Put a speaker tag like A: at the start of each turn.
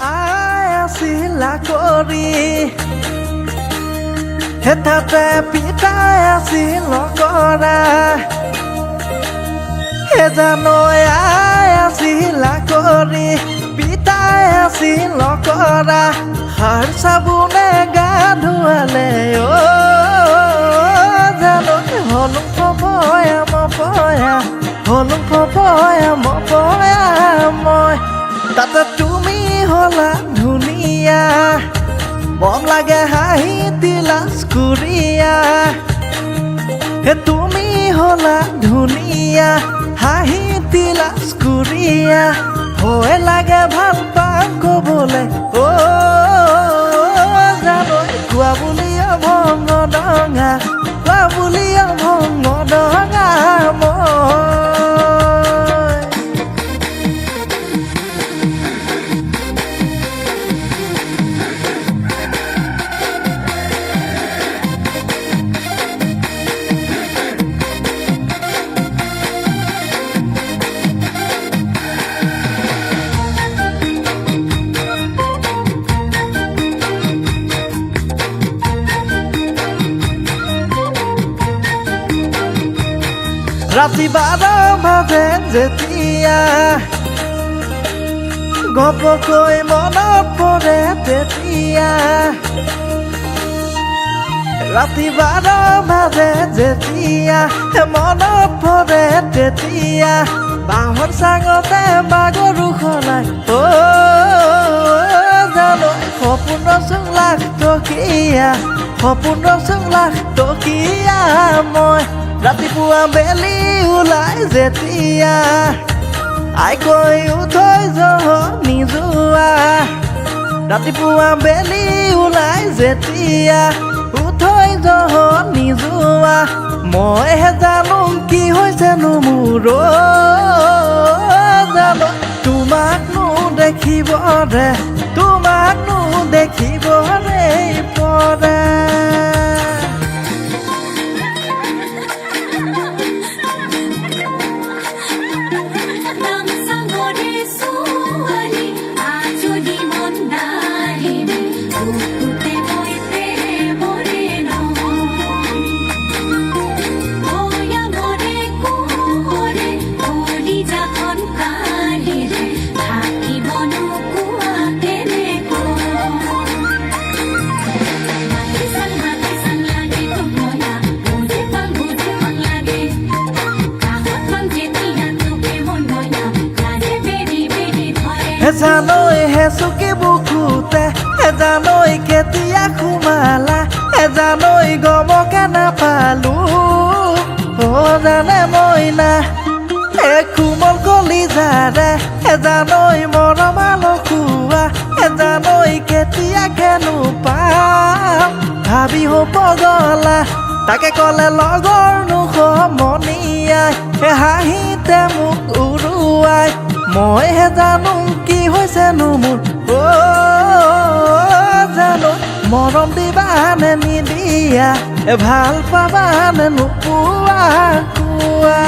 A: আছিলা কৰি হেঠাতে পিতাই আছিল কৰা জানৈ আছিলা কৰি পিতাই আছিল কৰা সাৰ চাবোনে গা ধুৱালে জানৈ হলুং ফপয়া মপয়া হলুং ফপয়া মপয়া মই তাতে তুমি হলা ধুনীয়া মন লাগে হাঁহি তিলাচ কুৰিয়া তুমি হলা ধুনীয়া হাঁহি তিলাচ কুৰিয়া ভয় লাগে ভাল পাম কবলে জানৈ কোৱা বুলি ভঙ ডঙা কোৱা বুলি ভঙ ডঙা ৰাতি 12 বাজে যেতিয়া ঘপকৈ মনত পৰে তেতিয়া ৰাতি 12 বাজে যেতিয়া মনত পৰে তেতিয়া বাঁহৰ চাঙতে বাগৰু সলাই জানৈ সপোন ৰচোন লাখ টকীয়া সপোন ৰচোন লাখ টকীয়া মই ৰাতিপুৱা বেলি ওলাই যেতিয়া আই কৈ উঠৈ জহনি যোৱা ৰাতিপুৱা বেলি ওলাই যেতিয়া উঠৈ জহনি যোৱা মইহে জানো কি হৈছেনো মোৰ জানৈ তোমাকনো দেখিবৰে পৰে জানৈ হেচুকি বুকুতে জানৈ কেতিয়া সোমালা জানৈ গমকে নাপালো জানে মইনা কোমল কলিজাৰে জানৈ মৰমাল খুৱা জানৈ কেতিয়াকেনো পাম ভাবি পগলা তাকে ক'লে লগৰনো সমনীয়াই হাঁহিতে মোক উৰুৱাই মইহে জানো কি হৈছেনো মোৰ জানৈ মৰম দিবানে নিদিয়া ভাল পাবানে নোপোৱা কোৱা